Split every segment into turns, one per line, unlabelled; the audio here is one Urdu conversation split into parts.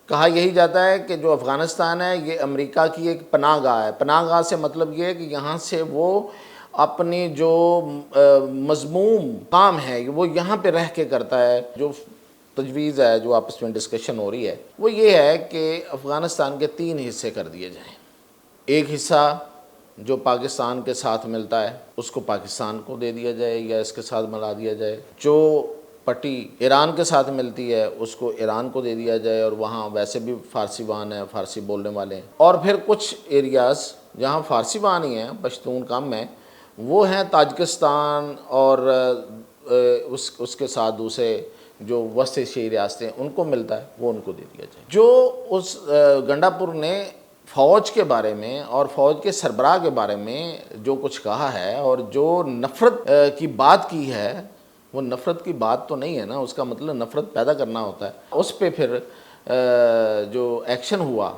کہا یہی جاتا ہے کہ جو افغانستان ہے یہ امریکہ کی ایک پناہ گاہ ہے۔ پناہ گاہ سے مطلب یہ ہے کہ یہاں سے وہ اپنی جو مذموم کام ہے وہ یہاں پہ رہ کے کرتا ہے۔ جو تجویز ہے، جو آپس میں ڈسکشن ہو رہی ہے، وہ یہ ہے کہ افغانستان کے 3 حصے کر دیے جائیں۔ ایک حصہ جو پاکستان کے ساتھ ملتا ہے اس کو پاکستان کو دے دیا جائے یا اس کے ساتھ ملا دیا جائے۔ جو پٹی ایران کے ساتھ ملتی ہے اس کو ایران کو دے دیا جائے، اور وہاں ویسے بھی فارسی وان ہیں، فارسی بولنے والے ہیں۔ اور پھر کچھ ایریاز جہاں فارسی وان ہی ہیں، پشتون کم ہیں، وہ ہیں تاجکستان اور اس کے ساتھ دوسرے جو وسط ایشیائی ریاستیں ان کو ملتا ہے، وہ ان کو دے دیا جائے۔ جو اس گنڈاپور نے فوج کے بارے میں اور فوج کے سربراہ کے بارے میں جو کچھ کہا ہے اور جو نفرت کی بات کی ہے، وہ نفرت کی بات تو نہیں ہے نا، اس کا مطلب نفرت پیدا کرنا ہوتا ہے۔ اس پہ پھر جو ایکشن ہوا،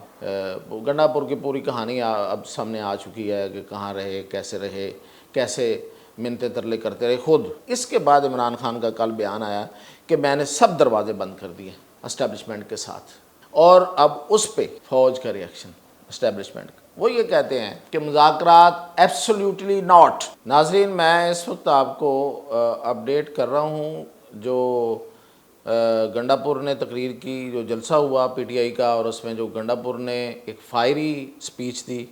گنڈاپور کی پوری کہانی اب سامنے آ چکی ہے کہ کہاں رہے، کیسے منتیں ترلے کرتے رہے خود۔ اس کے بعد عمران خان کا کل بیان آیا کہ میں نے سب دروازے بند کر دیے اسٹیبلشمنٹ کے ساتھ، اور اب اس پہ فوج کا ریئیکشن اسٹیبلشمنٹ کا۔ وہ یہ کہتے ہیں کہ مذاکرات ایبسلیوٹلی ناٹ۔ ناظرین، میں اس وقت آپ کو اپڈیٹ کر رہا ہوں جو گنڈاپور نے تقریر کی، جو جلسہ ہوا پی ٹی آئی کا، اور اس میں جو گنڈاپور نے ایک فائری سپیچ دی،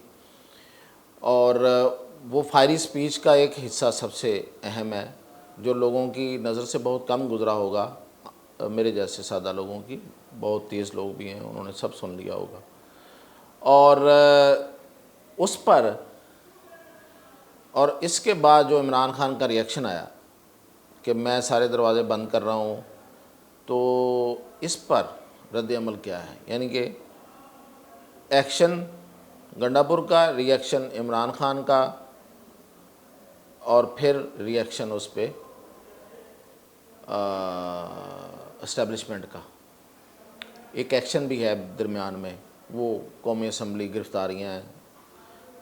اور وہ فائری سپیچ کا ایک حصہ سب سے اہم ہے جو لوگوں کی نظر سے بہت کم گزرا ہوگا، میرے جیسے سادہ لوگوں کی، بہت تیز لوگ بھی ہیں، انہوں نے سب سن لیا ہوگا۔ اور اس پر اور اس کے بعد جو عمران خان کا ریئیکشن آیا کہ میں سارے دروازے بند کر رہا ہوں، تو اس پر رد عمل کیا ہے؟ یعنی کہ ایکشن گنڈاپور کا، ریئیکشن عمران خان کا، اور پھر ریئیکشن اس پہ اسٹیبلشمنٹ کا۔ ایک ایکشن بھی ہے درمیان میں، وہ قومی اسمبلی گرفتاریاں ہیں،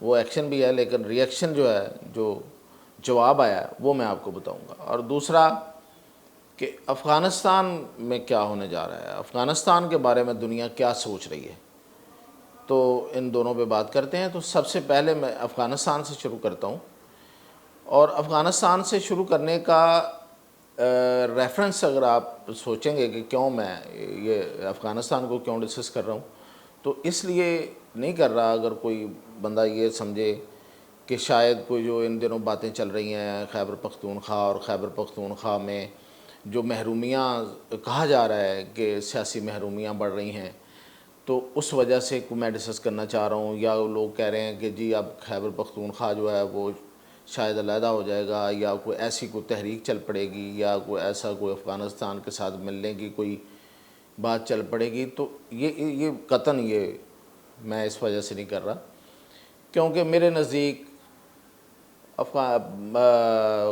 وہ ایکشن بھی ہے، لیکن ریئیکشن جو ہے، جو جواب آیا وہ میں آپ کو بتاؤں گا۔ اور دوسرا کہ افغانستان میں کیا ہونے جا رہا ہے، افغانستان کے بارے میں دنیا کیا سوچ رہی ہے، تو ان دونوں پہ بات کرتے ہیں۔ تو سب سے پہلے میں افغانستان سے شروع کرتا ہوں، اور افغانستان سے شروع کرنے کا ریفرنس اگر آپ سوچیں گے کہ کیوں میں یہ افغانستان کو کیوں ڈسکس کر رہا ہوں، تو اس لیے نہیں کر رہا اگر کوئی بندہ یہ سمجھے کہ شاید کوئی جو ان دنوں باتیں چل رہی ہیں خیبر پختونخوا، اور خیبر پختونخوا میں جو محرومیاں کہا جا رہا ہے کہ سیاسی محرومیاں بڑھ رہی ہیں، تو اس وجہ سے میں ڈسکس کرنا چاہ رہا ہوں، یا لوگ کہہ رہے ہیں کہ جی اب خیبر پختونخوا جو ہے وہ شاید علیحدہ ہو جائے گا، یا کوئی ایسی کوئی تحریک چل پڑے گی، یا کوئی افغانستان کے ساتھ ملنے کی کوئی بات چل پڑے گی۔ تو یہ قطعاً یہ میں اس وجہ سے نہیں کر رہا، کیونکہ میرے نزدیک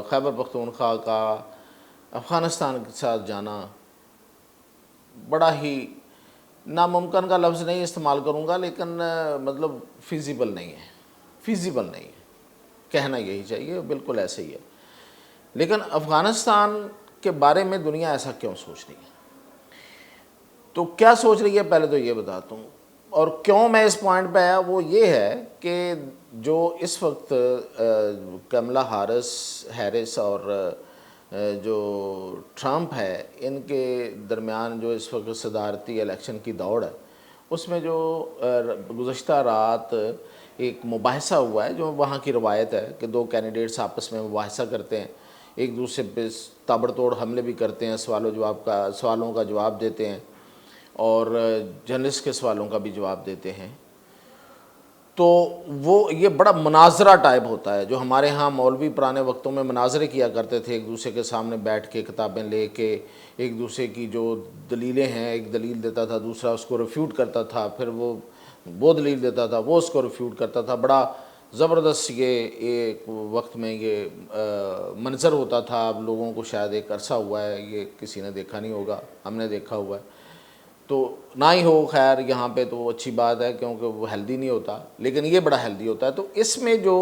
خیبر پختونخوا کا افغانستان کے ساتھ جانا بڑا ہی ناممکن کا لفظ نہیں استعمال کروں گا، لیکن مطلب فیزیبل نہیں ہے، کہنا یہی چاہیے، بالکل ایسے ہی ہے۔ لیکن افغانستان کے بارے میں دنیا ایسا کیوں سوچ رہی ہے؟ تو کیا سوچ رہی ہے پہلے تو یہ بتاتا ہوں، اور کیوں میں اس پوائنٹ پہ آیا وہ یہ ہے کہ جو اس وقت کملا ہیرس اور جو ٹرمپ ہے، ان کے درمیان جو اس وقت صدارتی الیکشن کی دوڑ ہے، اس میں جو گزشتہ رات ایک مباحثہ ہوا ہے، جو وہاں کی روایت ہے کہ 2 کینڈیڈیٹس آپس میں مباحثہ کرتے ہیں، ایک دوسرے پہ تابڑ توڑ حملے بھی کرتے ہیں، سوالوں کا جواب دیتے ہیں، اور جرنلسٹ کے سوالوں کا بھی جواب دیتے ہیں۔ تو وہ یہ بڑا مناظرہ ٹائپ ہوتا ہے، جو ہمارے ہاں مولوی پرانے وقتوں میں مناظرے کیا کرتے تھے، ایک دوسرے کے سامنے بیٹھ کے کتابیں لے کے ایک دوسرے کی جو دلیلیں ہیں، ایک دلیل دیتا تھا، دوسرا اس کو ریفیوٹ کرتا تھا، پھر وہ دلیل دیتا تھا، وہ اس کو ریفیوٹ کرتا تھا۔ بڑا زبردست یہ ایک وقت میں یہ منظر ہوتا تھا۔ اب لوگوں کو شاید ایک عرصہ ہوا ہے، یہ کسی نے دیکھا نہیں ہوگا، ہم نے دیکھا ہوا ہے، تو نہ ہی ہو خیر یہاں پہ تو اچھی بات ہے، کیونکہ وہ ہیلدی نہیں ہوتا، لیکن یہ بڑا ہیلدی ہوتا ہے۔ تو اس میں جو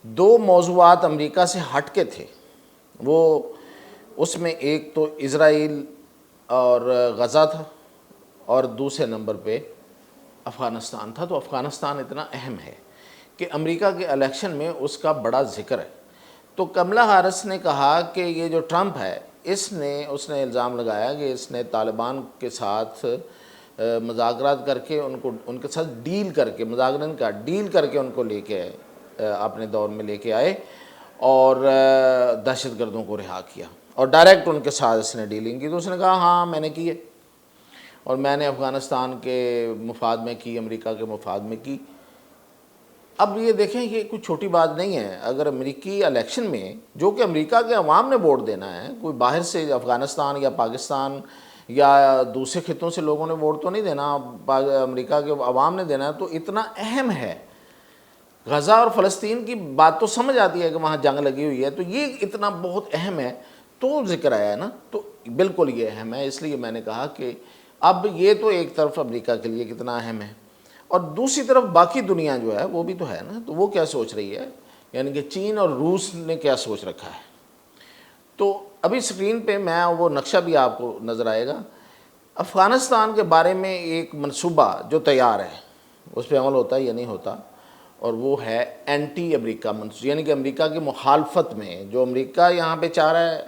2 موضوعات امریکہ سے ہٹ کے تھے، وہ اس میں ایک تو اسرائیل اور غزہ تھا، اور دوسرے نمبر پہ افغانستان تھا۔ تو افغانستان اتنا اہم ہے کہ امریکہ کے الیکشن میں اس کا بڑا ذکر ہے۔ تو کملا ہارس نے کہا کہ یہ جو ٹرمپ ہے اس نے الزام لگایا کہ اس نے طالبان کے ساتھ مذاکرات کر کے ان کے ساتھ ڈیل کر کے، ڈیل کر کے ان کو لے کے اپنے دور میں لے کے آئے اور دہشت گردوں کو رہا کیا، اور ڈائریکٹ ان کے ساتھ اس نے ڈیلنگ کی۔ تو اس نے کہا ہاں میں نے کی ہے، اور میں نے افغانستان کے مفاد میں کی، امریکہ کے مفاد میں کی۔ اب یہ دیکھیں یہ کوئی چھوٹی بات نہیں ہے۔ اگر امریکی الیکشن میں، جو کہ امریکہ کے عوام نے ووٹ دینا ہے، کوئی باہر سے افغانستان یا پاکستان یا دوسرے خطوں سے لوگوں نے ووٹ تو نہیں دینا، امریکہ کے عوام نے دینا ہے، تو اتنا اہم ہے۔ غزہ اور فلسطین کی بات تو سمجھ آتی ہے کہ وہاں جنگ لگی ہوئی ہے، تو یہ اتنا بہت اہم ہے، تو ذکر آیا ہے نا، تو بالکل یہ اہم ہے۔ اس لیے میں نے کہا کہ اب یہ تو ایک طرف امریکہ کے لیے کتنا اہم ہے، اور دوسری طرف باقی دنیا جو ہے وہ بھی تو ہے نا، تو وہ کیا سوچ رہی ہے، یعنی کہ چین اور روس نے کیا سوچ رکھا ہے۔ تو ابھی سکرین پہ میں وہ نقشہ بھی آپ کو نظر آئے گا۔ افغانستان کے بارے میں ایک منصوبہ جو تیار ہے، اس پہ عمل ہوتا ہے یا نہیں ہوتا، اور وہ ہے اینٹی امریکہ منصوبہ، یعنی کہ امریکہ کی مخالفت میں جو امریکہ یہاں پہ چاہ رہا ہے۔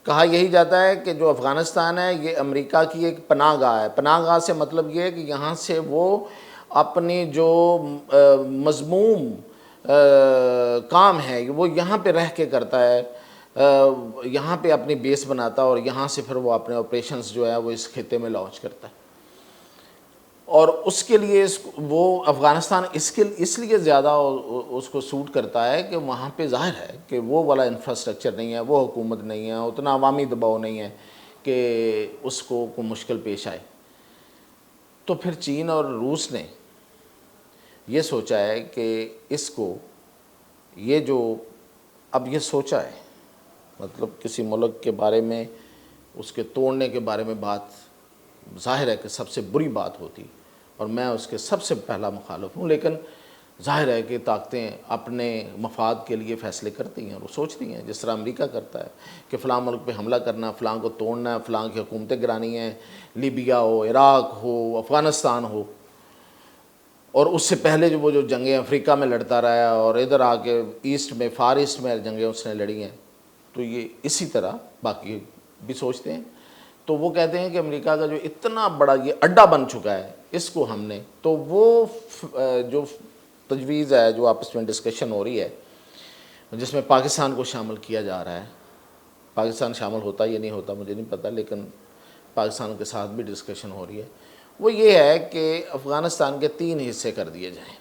کہا یہی جاتا ہے کہ جو افغانستان ہے یہ امریکہ کی ایک پناہ گاہ ہے۔ پناہ گاہ سے مطلب یہ ہے کہ یہاں سے وہ اپنی جو مذموم کام ہے وہ یہاں پہ رہ کے کرتا ہے، یہاں پہ اپنی بیس بناتا ہے، اور یہاں سے پھر وہ اپنے آپریشنز جو ہے وہ اس خطے میں لانچ کرتا ہے۔ اور اس کے لیے وہ افغانستان اس لیے زیادہ اس کو سوٹ کرتا ہے کہ وہاں پہ ظاہر ہے کہ وہ والا انفراسٹرکچر نہیں ہے، وہ حکومت نہیں ہے، اتنا عوامی دباؤ نہیں ہے کہ اس کو کوئی مشکل پیش آئے۔ تو پھر چین اور روس نے یہ سوچا ہے کہ اس کو یہ جو اب یہ سوچا ہے، مطلب کسی ملک کے بارے میں اس کے توڑنے کے بارے میں بات ظاہر ہے کہ سب سے بری بات ہوتی، اور میں اس کے سب سے پہلا مخالف ہوں، لیکن ظاہر ہے کہ طاقتیں اپنے مفاد کے لیے فیصلے کرتی ہیں اور وہ سوچتی ہیں، جس طرح امریکہ کرتا ہے کہ فلاں ملک پہ حملہ کرنا، فلاں کو توڑنا ہے، فلاں کی حکومتیں گرانی ہیں، لیبیا ہو، عراق ہو، افغانستان ہو، اور اس سے پہلے جو وہ جو جنگیں افریقہ میں لڑتا رہا ہے، اور ادھر آ کے ایسٹ میں، فار ایسٹ میں جنگیں اس نے لڑی ہیں، تو یہ اسی طرح باقی بھی سوچتے ہیں۔ تو وہ کہتے ہیں کہ امریکہ کا جو اتنا بڑا یہ اڈا بن چکا ہے، اس کو ہم نے، تو وہ جو تجویز ہے، جو آپس میں ڈسکشن ہو رہی ہے، جس میں پاکستان کو شامل کیا جا رہا ہے، پاکستان شامل ہوتا یا نہیں ہوتا مجھے نہیں پتہ، لیکن پاکستان کے ساتھ بھی ڈسکشن ہو رہی ہے، وہ یہ ہے کہ افغانستان کے 3 حصے کر دیے جائیں۔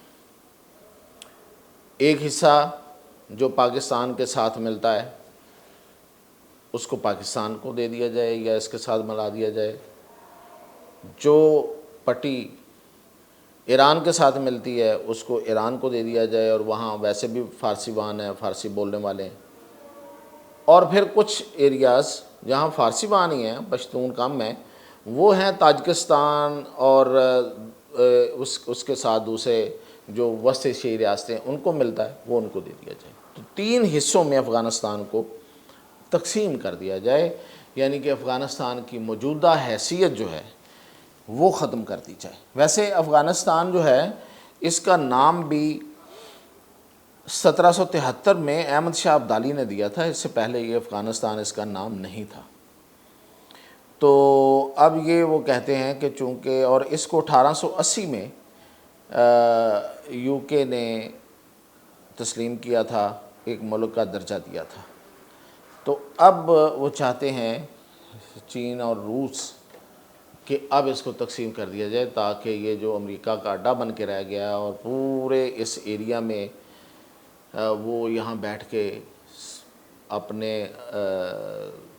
ایک حصہ جو پاکستان کے ساتھ ملتا ہے اس کو پاکستان کو دے دیا جائے یا اس کے ساتھ ملا دیا جائے۔ جو پٹی ایران کے ساتھ ملتی ہے اس کو ایران کو دے دیا جائے، اور وہاں ویسے بھی فارسی وان ہیں، فارسی بولنے والے ہیں۔ اور پھر کچھ ایریاز جہاں فارسی وان ہی ہیں، پشتون کم ہیں، وہ ہیں تاجکستان، اور اس کے ساتھ دوسرے جو وسط ایشیائی ریاستیں ان کو ملتا ہے، وہ ان کو دے دیا جائے۔ تو 3 حصوں میں افغانستان کو تقسیم کر دیا جائے، یعنی کہ افغانستان کی موجودہ حیثیت جو ہے وہ ختم کر دی جائے۔ ویسے افغانستان جو ہے اس کا نام بھی 1773 میں احمد شاہ ابدالی نے دیا تھا، اس سے پہلے یہ افغانستان اس کا نام نہیں تھا۔ تو اب یہ وہ کہتے ہیں کہ چونکہ، اور اس کو 1880 میں یو کے نے تسلیم کیا تھا، ایک ملک کا درجہ دیا تھا، تو اب وہ چاہتے ہیں چین اور روس کہ اب اس کو تقسیم کر دیا جائے، تاکہ یہ جو امریکہ کا اڈا بن کے رہ گیا اور پورے اس ایریا میں وہ یہاں بیٹھ کے اپنے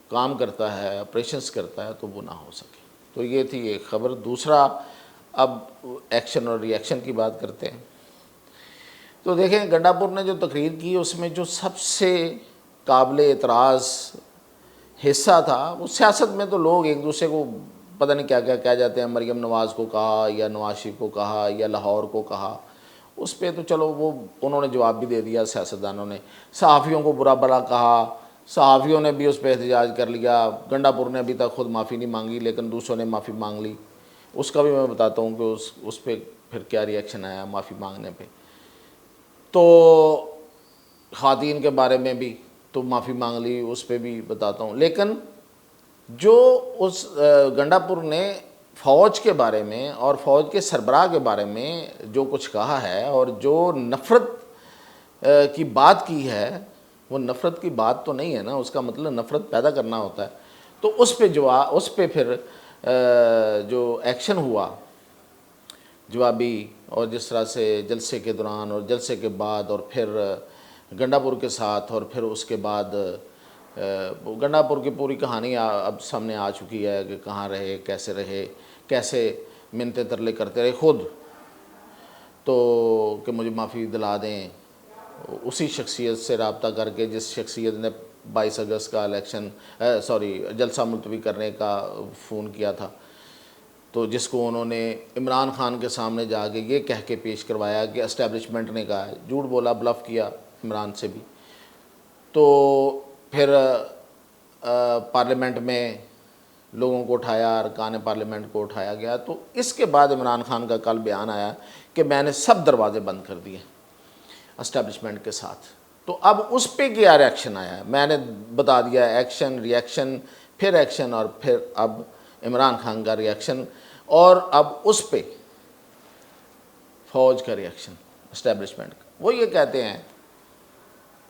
کام کرتا ہے، آپریشنز کرتا ہے، تو وہ نہ ہو سکے۔ تو یہ تھی ایک خبر۔ دوسرا، اب ایکشن اور ری ایکشن کی بات کرتے ہیں۔ تو دیکھیں گنڈا پور نے جو تقریر کی اس میں جو سب سے قابل اعتراض حصہ تھا، وہ سیاست میں تو لوگ ایک دوسرے کو پتہ نہیں کیا کیا کہہ جاتے ہیں، مریم نواز کو کہا یا نواز شریف کو کہا یا لاہور کو کہا، اس پہ تو چلو وہ انہوں نے جواب بھی دے دیا سیاستدانوں نے۔ صحافیوں کو برا بھلا کہا، صحافیوں نے بھی اس پہ احتجاج کر لیا، گنڈا پور نے ابھی تک خود معافی نہیں مانگی لیکن دوسروں نے معافی مانگ لی۔ اس کا بھی میں بتاتا ہوں کہ اس پہ پھر کیا ری ایکشن آیا معافی مانگنے پہ. تو خواتین کے بارے میں بھی تو معافی مانگ لی, اس پہ بھی بتاتا ہوں. لیکن جو اس گنڈا پور نے فوج کے بارے میں اور فوج کے سربراہ کے بارے میں جو کچھ کہا ہے اور جو نفرت کی بات کی ہے, وہ نفرت کی بات تو نہیں ہے نا, اس کا مطلب نفرت پیدا کرنا ہوتا ہے. تو اس پہ پھر جو ایکشن ہوا جوابی, اور جس طرح سے جلسے کے دوران اور جلسے کے بعد اور پھر گنڈا پور کے ساتھ, اور پھر اس کے بعد گنڈا پور کی پوری کہانی اب سامنے آ چکی ہے کہ کہاں رہے, کیسے منتیں ترلے کرتے رہے خود, تو کہ مجھے معافی دلا دیں. اسی شخصیت سے رابطہ کر کے جس شخصیت نے 22 اگست کا جلسہ ملتوی کرنے کا فون کیا تھا, تو جس کو انہوں نے عمران خان کے سامنے جا کے یہ کہہ کے پیش کروایا کہ اسٹیبلشمنٹ نے کہا ہے, جھوٹ بولا, بلف کیا عمران سے بھی. تو پھر پارلیمنٹ میں لوگوں کو اٹھایا, ارکان پارلیمنٹ کو اٹھایا گیا. تو اس کے بعد عمران خان کا کل بیان آیا کہ میں نے سب دروازے بند کر دیے اسٹیبلشمنٹ کے ساتھ. تو اب اس پہ کیا ریاکشن آیا ہے میں نے بتا دیا, ایکشن, ری ایکشن, پھر ایکشن, اور پھر اب عمران خان کا ری ایکشن, اور اب اس پہ فوج کا ری ایکشن اسٹیبلشمنٹ کا. وہ یہ کہتے ہیں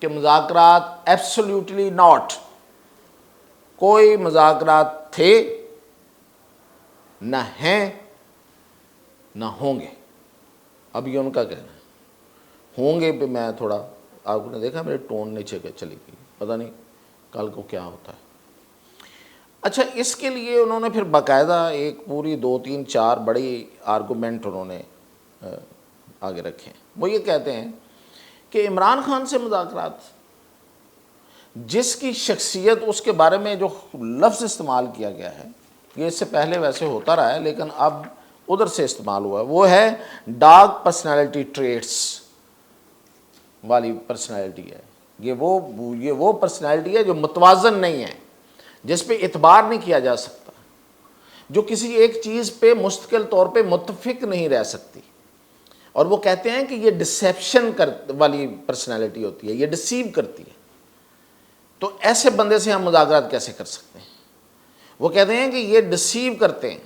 کہ مذاکرات ایبسلیوٹلی ناٹ, کوئی مذاکرات تھے نہ ہیں نہ ہوں گے. اب یہ ان کا کہنا ہے. ہوں گے پہ میں تھوڑا, آپ نے دیکھا میرے ٹون نیچے کے چلی گئی, پتہ نہیں کل کو کیا ہوتا ہے. اچھا, اس کے لیے انہوں نے پھر باقاعدہ ایک پوری 2 3 4 بڑی آرگومنٹ انہوں نے آگے رکھے ہیں. وہ یہ کہتے ہیں کہ عمران خان سے مذاکرات, جس کی شخصیت, اس کے بارے میں جو لفظ استعمال کیا گیا ہے, یہ اس سے پہلے ویسے ہوتا رہا ہے لیکن اب ادھر سے استعمال ہوا ہے, وہ ہے ڈارک پرسنالٹی ٹریٹس والی پرسنالٹی ہے. یہ وہ پرسنالٹی ہے جو متوازن نہیں ہے, جس پہ اعتبار نہیں کیا جا سکتا, جو کسی ایک چیز پہ مستقل طور پہ متفق نہیں رہ سکتی. اور وہ کہتے ہیں کہ یہ ڈسیپشن والی پرسنالٹی ہوتی ہے, یہ ڈسیو کرتی ہے. تو ایسے بندے سے ہم مذاکرات کیسے کر سکتے ہیں؟ وہ کہتے ہیں کہ یہ ڈسیو کرتے ہیں,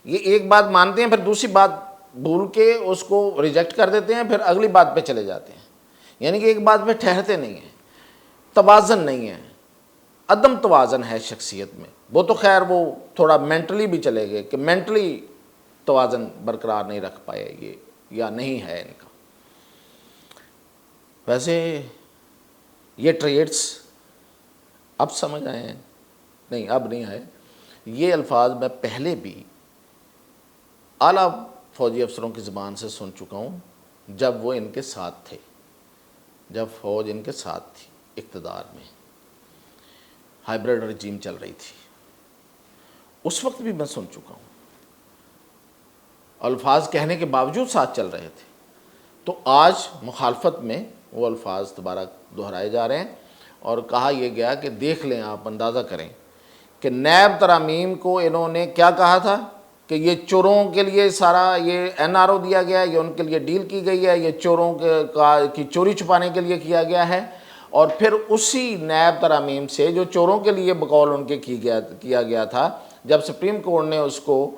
یہ ایک بات مانتے ہیں پھر دوسری بات بھول کے اس کو ریجیکٹ کر دیتے ہیں, پھر اگلی بات پہ چلے جاتے ہیں. یعنی کہ ایک بات پہ ٹھہرتے نہیں ہیں, توازن نہیں ہے, عدم توازن ہے شخصیت میں. وہ تو خیر وہ تھوڑا مینٹلی بھی چلے گئے کہ مینٹلی توازن برقرار نہیں رکھ پائے یہ, یا نہیں ہے ان کا. ویسے یہ ٹریٹس اب سمجھ آئے ہیں؟ نہیں, اب نہیں آئے. یہ الفاظ میں پہلے بھی اعلیٰ فوجی افسروں کی زبان سے سن چکا ہوں جب وہ ان کے ساتھ تھے, جب فوج ان کے ساتھ تھی اقتدار میں, ہائیبرڈ رجیم چل رہی تھی, اس وقت بھی میں سن چکا ہوں. الفاظ کہنے کے باوجود ساتھ چل رہے تھے. تو آج مخالفت میں وہ الفاظ دوبارہ دہرائے جا رہے ہیں, اور کہا یہ گیا کہ دیکھ لیں, آپ اندازہ کریں کہ نیب ترامیم کو انہوں نے کیا کہا تھا کہ یہ چوروں کے لیے سارا یہ NRO دیا گیا ہے, یہ ان کے لیے ڈیل کی گئی ہے, یہ چوروں کی چوری چھپانے کے لیے کیا گیا ہے. اور پھر اسی نیب ترامیم سے جو چوروں کے لیے بقول ان کے کیا گیا تھا, جب سپریم کورٹ نے اس کو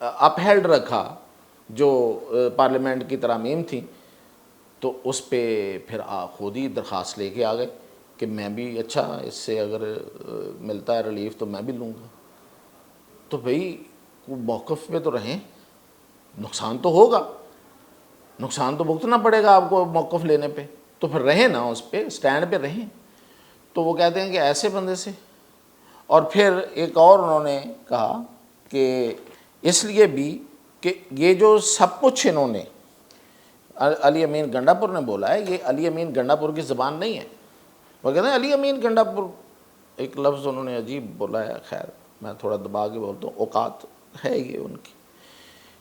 اپہیلڈ رکھا جو پارلیمنٹ کی ترامیم تھی, تو اس پہ پھر خود ہی درخواست لے کے آ گئے کہ میں بھی, اچھا اس سے اگر ملتا ہے ریلیف تو میں بھی لوں گا. تو بھئی موقف پہ تو رہیں, نقصان تو ہوگا, نقصان تو بھگتنا پڑے گا آپ کو موقف لینے پہ, تو پھر رہیں نا اس پہ, سٹینڈ پہ رہیں. تو وہ کہتے ہیں کہ ایسے بندے سے. اور پھر ایک اور انہوں نے کہا کہ اس لیے بھی کہ یہ جو سب کچھ انہوں نے علی امین گنڈا پور نے بولا ہے, یہ علی امین گنڈا پور کی زبان نہیں ہے. وہ کہتے ہیں علی امین گنڈا پور, ایک لفظ انہوں نے عجیب بولا ہے, خیر میں تھوڑا دبا کے بولتا ہوں, اوقات ہے یہ ان کی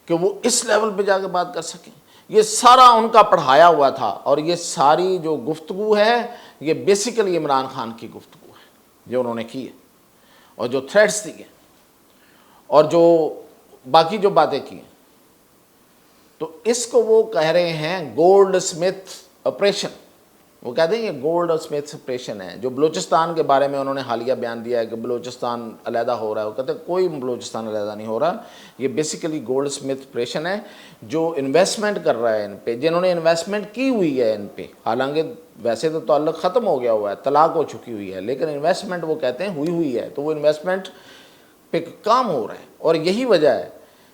کہ وہ اس لیول پہ جا کے بات کر سکیں. یہ سارا ان کا پڑھایا ہوا تھا, اور یہ ساری جو گفتگو ہے یہ بیسیکلی عمران خان کی گفتگو ہے جو انہوں نے کی ہے, اور جو تھریٹس دیے. اور جو باقی جو باتیں کی ہیں، تو اس کو وہ کہہ رہے ہیں گولڈ سمتھ آپریشن۔ وہ کہتے ہیں یہ گولڈ سمتھ آپریشن ہے۔ جو بلوچستان کے بارے میں انہوں نے حالیہ بیان دیا ہے کہ بلوچستان علیحدہ ہو رہا ہے، وہ کہتے ہیں کوئی بلوچستان علیحدہ نہیں ہو رہا، یہ بیسیکلی گولڈ سمتھ آپریشن ہے۔ جو انویسٹمنٹ کر رہا ہے ان پہ، جنہوں نے انویسٹمنٹ کی ہوئی ہے ان پہ، حالانکہ ویسے تو تعلق ختم ہو گیا ہوا ہے، طلاق ہو چکی ہوئی ہے، لیکن انویسٹمنٹ وہ کہتے ہیں ہوئی ہے، تو وہ انویسٹمنٹ پہ کام ہو رہا ہے۔ اور یہی وجہ ہے،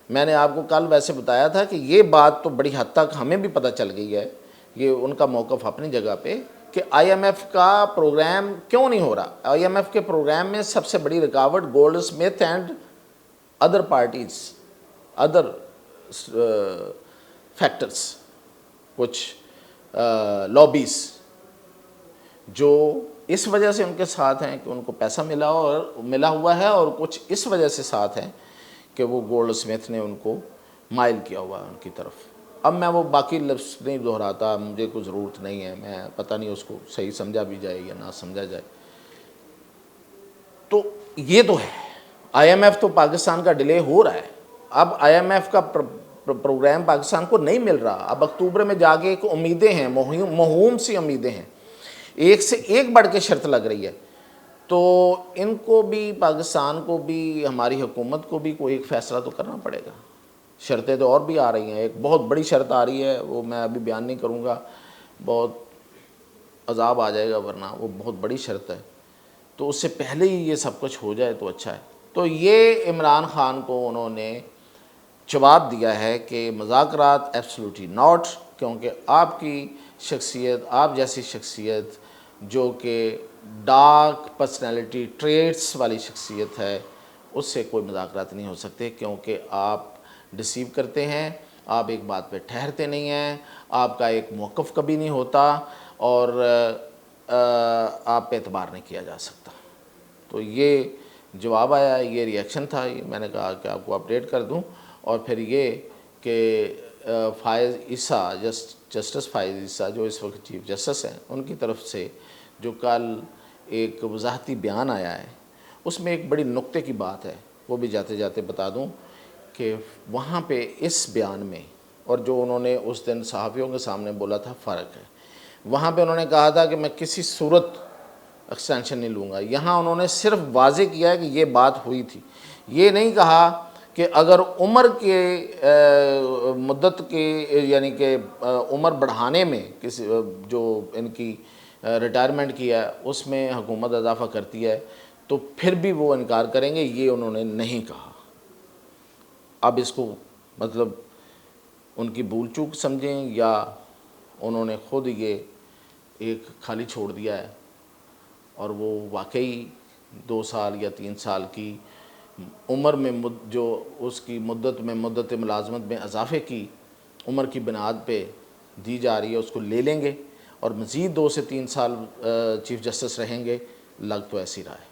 میں نے آپ کو کل ویسے بتایا تھا کہ یہ بات تو بڑی حد تک ہمیں بھی پتہ چل گئی ہے، یہ ان کا موقف اپنی جگہ پہ، کہ آئی ایم ایف کا پروگرام کیوں نہیں ہو رہا۔ آئی ایم ایف کے پروگرام میں سب سے بڑی رکاوٹ gold Smith and other parties, other factors, کچھ لابیز جو اس وجہ سے ان کے ساتھ ہیں کہ ان کو پیسہ ملا ہوا ہے، اور کچھ اس وجہ سے ساتھ ہیں کہ وہ گولڈ سمتھ نے ان کو مائل کیا ہوا ہے ان کی طرف۔ اب میں وہ باقی لفظ نہیں دہراتا، مجھے کوئی ضرورت نہیں ہے، میں پتہ نہیں اس کو صحیح سمجھا بھی جائے یا نہ سمجھا جائے۔ تو یہ تو ہے، آئی ایم ایف تو پاکستان کا ڈیلے ہو رہا ہے۔ اب آئی ایم ایف کا پروگرام پاکستان کو نہیں مل رہا، اب اکتوبر میں جا کے ایک امیدیں ہیں، موہوم سی امیدیں ہیں، ایک سے ایک بڑھ کے شرط لگ رہی ہے۔ تو ان کو بھی، پاکستان کو بھی، ہماری حکومت کو بھی کوئی ایک فیصلہ تو کرنا پڑے گا۔ شرطیں تو اور بھی آ رہی ہیں، ایک بہت بڑی شرط آ رہی ہے، وہ میں ابھی بیان نہیں کروں گا، بہت عذاب آ جائے گا ورنہ، وہ بہت بڑی شرط ہے، تو اس سے پہلے ہی یہ سب کچھ ہو جائے تو اچھا ہے۔ تو یہ عمران خان کو انہوں نے جواب دیا ہے کہ مذاکرات ایبسلیوٹلی ناٹ، کیونکہ آپ کی شخصیت، آپ جیسی شخصیت جو کہ ڈارک پرسنالٹی ٹریٹس والی شخصیت ہے، اس سے کوئی مذاکرات نہیں ہو سکتے، کیونکہ آپ ڈسیو کرتے ہیں، آپ ایک بات پہ ٹھہرتے نہیں ہیں، آپ کا ایک موقف کبھی نہیں ہوتا، اور آپ پہ اعتبار نہیں کیا جا سکتا۔ تو یہ جواب آیا، یہ ریئیکشن تھا، یہ میں نے کہا کہ آپ کو اپڈیٹ کر دوں۔ اور پھر یہ کہ فائز عیسیٰ، جسٹس فائز عیسیٰ جو اس وقت چیف جسٹس ہیں، ان کی طرف سے جو کل ایک وضاحتی بیان آیا ہے، اس میں ایک بڑی نقطے کی بات ہے، وہ بھی جاتے جاتے بتا دوں کہ وہاں پہ اس بیان میں اور جو انہوں نے اس دن صحافیوں کے سامنے بولا تھا فرق ہے۔ وہاں پہ انہوں نے کہا تھا کہ میں کسی صورت ایکسٹینشن نہیں لوں گا، یہاں انہوں نے صرف واضح کیا ہے کہ یہ بات ہوئی تھی، یہ نہیں کہا کہ اگر عمر کے مدت کے، یعنی کہ عمر بڑھانے میں کسی جو ان کی ریٹائرمنٹ کیا ہے اس میں حکومت اضافہ کرتی ہے تو پھر بھی وہ انکار کریں گے، یہ انہوں نے نہیں کہا۔ اب اس کو مطلب ان کی بھول چوک سمجھیں یا انہوں نے خود یہ ایک خالی چھوڑ دیا ہے، اور وہ واقعی 2 سال یا 3 سال کی عمر میں جو اس کی مدت ملازمت میں اضافے کی عمر کی بنیاد پہ دی جا رہی ہے اس کو لے لیں گے اور مزید 2 سے 3 سال چیف جسٹس رہیں گے، لگ تو ایسی رہا ہے۔